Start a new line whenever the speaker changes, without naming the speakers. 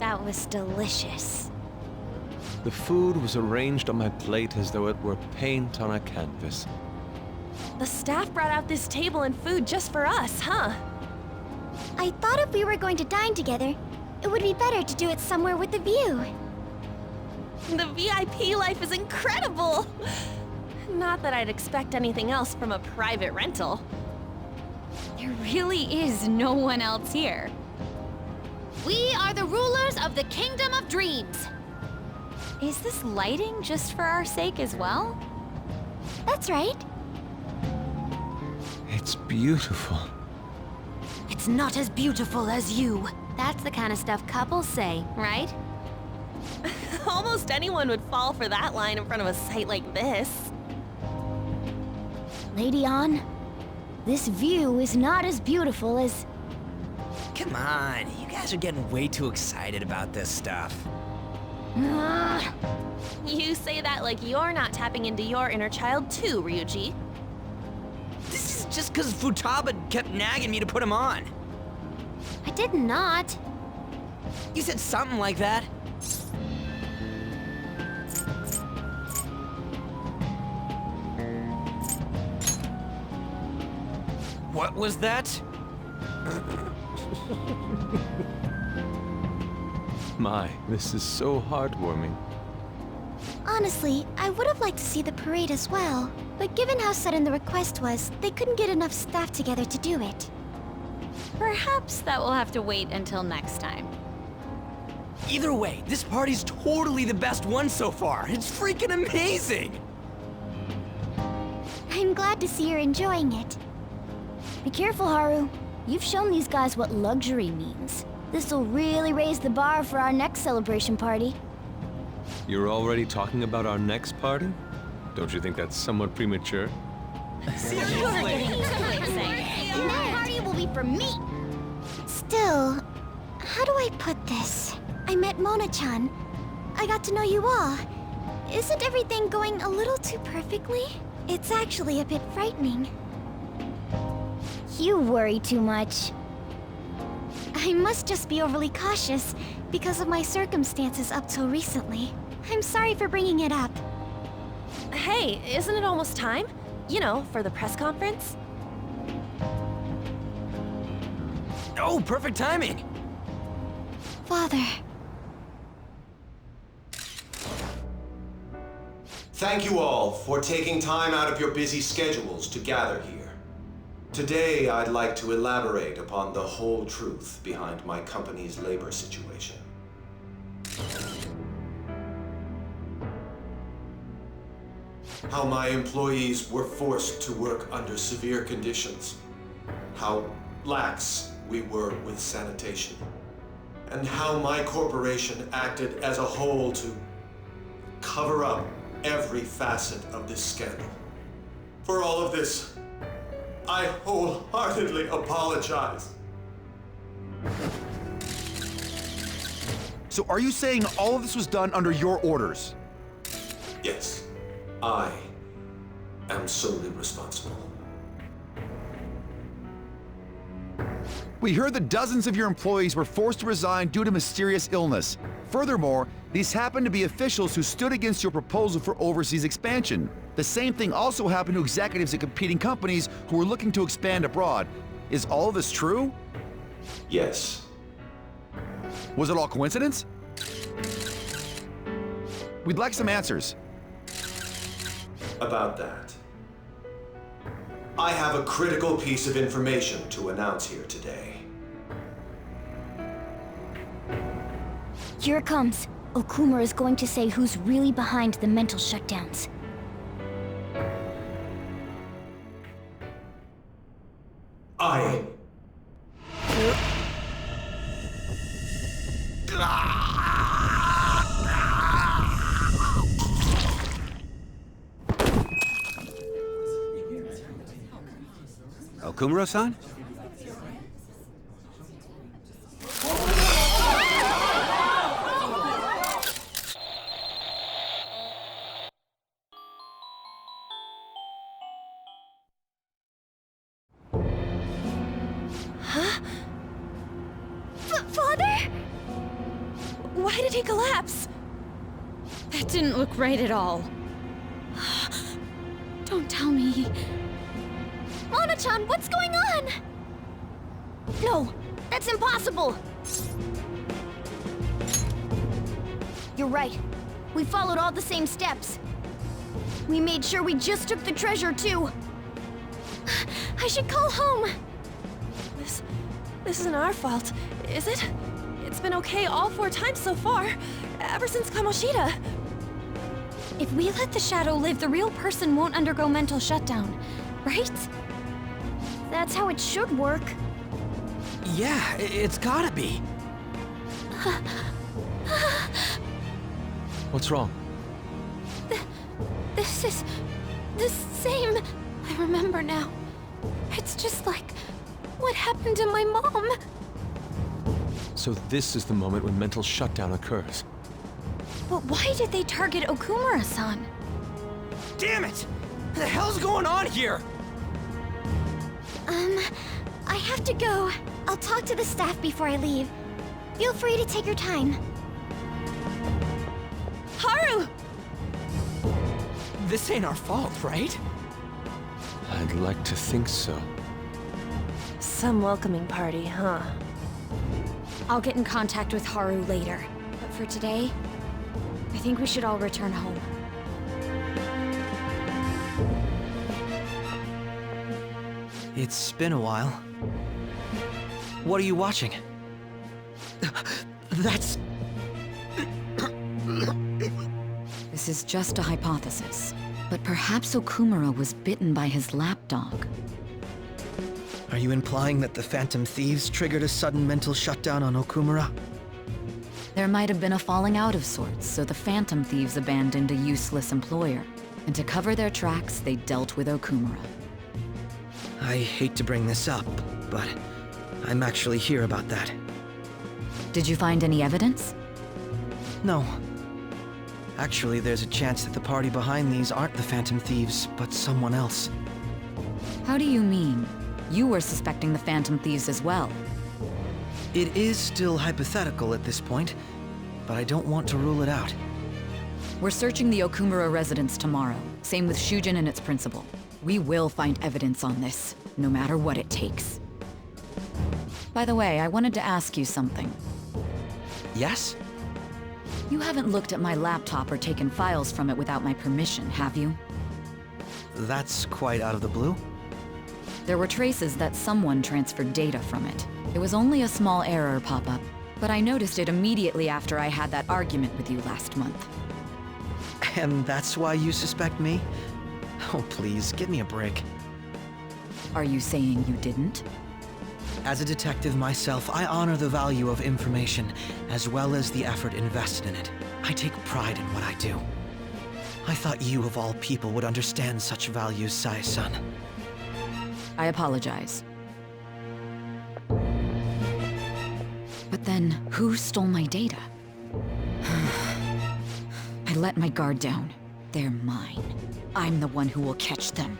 That was delicious.
The food was arranged on my plate as though it were paint on a canvas.
The staff brought out this table and food just for us, huh?
I thought if we were going to dine together, it would be better to do it somewhere with a view.
The VIP life is incredible! Not that I'd expect anything else from a private rental.
There really is no one else here. We are the rulers of the Kingdom of Dreams. Is this lighting just for our sake as well?
That's right.
It's beautiful.
It's not as beautiful as you. That's the kind of stuff couples say, right?
Almost anyone would fall for that line in front of a site like this.
Lady An, this view is not as beautiful as...
Come on, you guys are getting way too excited about this stuff.
You say that like you're not tapping into your inner child too, Ryuji.
This is just because Futaba kept nagging me to put him on.
I did not.
You said something like that. What was that?
My, this is so heartwarming.
Honestly, I would have liked to see the parade as well. But given how sudden the request was, they couldn't get enough staff together to do it.
Perhaps that will have to wait until next time.
Either way, this party's totally the best one so far. It's freaking amazing!
I'm glad to see you're enjoying it. Be careful, Haru. You've shown these guys what luxury means. This'll really raise the bar for our next celebration party.
You're already talking about our next party? Don't you think that's somewhat premature?
Seriously?
That party will be for me! Still, how do I put this? I met Mona-chan. I got to know you all. Isn't everything going a little too perfectly? It's actually a bit frightening. You worry too much. I must just be overly cautious because of my circumstances up till recently. I'm sorry for bringing it up.
Hey, isn't it almost time? You know, for the press conference?
Oh, perfect timing!
Father.
Thank you all for taking time out of your busy schedules to gather here. Today, I'd like to elaborate upon the whole truth behind my company's labor situation. How my employees were forced to work under severe conditions. How lax we were with sanitation. And how my corporation acted as a whole to cover up every facet of this scandal. For all of this, I wholeheartedly apologize.
So are you saying all of this was done under your orders?
Yes, I am solely responsible.
We heard that dozens of your employees were forced to resign due to mysterious illness. Furthermore, these happened to be officials who stood against your proposal for overseas expansion. The same thing also happened to executives at competing companies who were looking to expand abroad. Is all of this true?
Yes.
Was it all coincidence? We'd like some answers.
About that. I have a critical piece of information to announce here today.
Here it comes. Okumura is going to say who's really behind the mental shutdowns.
I...
Okumura-san?
Father?
Why did he collapse?
That didn't look right at all. Don't tell me.
Mona-chan, what's going on? No, that's impossible! You're right. We followed all the same steps. We made sure we just took the treasure, too. I should call home.
This isn't our fault, is it? It's been okay all 4 times so far, ever since Kamoshida.
If we let the shadow live, the real person won't undergo mental shutdown, right?
That's how it should work.
Yeah, it's gotta be.
What's wrong?
This is the same. I remember now. It's just like what happened to my mom.
So this is the moment when mental shutdown occurs.
But why did they target Okumura-san?
Damn it! What the hell's going on here?
I have to go. I'll talk to the staff before I leave. Feel free to take your time.
Haru!
This ain't our fault, right?
I'd like to think so.
Some welcoming party, huh?
I'll get in contact with Haru later. But for today, I think we should all return home.
It's been a while. What are you watching? That's...
This is just a hypothesis, but perhaps Okumura was bitten by his lapdog.
Are you implying that the Phantom Thieves triggered a sudden mental shutdown on Okumura?
There might have been a falling out of sorts, so the Phantom Thieves abandoned a useless employer. And to cover their tracks, they dealt with Okumura.
I hate to bring this up, but I'm actually here about that.
Did you find any evidence?
No. Actually, there's a chance that the party behind these aren't the Phantom Thieves, but someone else.
How do you mean? You were suspecting the Phantom Thieves as well.
It is still hypothetical at this point, but I don't want to rule it out.
We're searching the Okumura residence tomorrow. Same with Shujin and its principal. We will find evidence on this, no matter what it takes. By the way, I wanted to ask you something.
Yes?
You haven't looked at my laptop or taken files from it without my permission, have you?
That's quite out of the blue.
There were traces that someone transferred data from it. It was only a small error pop-up, but I noticed it immediately after I had that argument with you last month.
And that's why you suspect me? Oh, please, give me a break.
Are you saying you didn't?
As a detective myself, I honor the value of information, as well as the effort invested in it. I take pride in what I do. I thought you, of all people, would understand such values, Sae-san.
I apologize. But then, who stole my data? I let my guard down. They're mine. I'm the one who will catch them.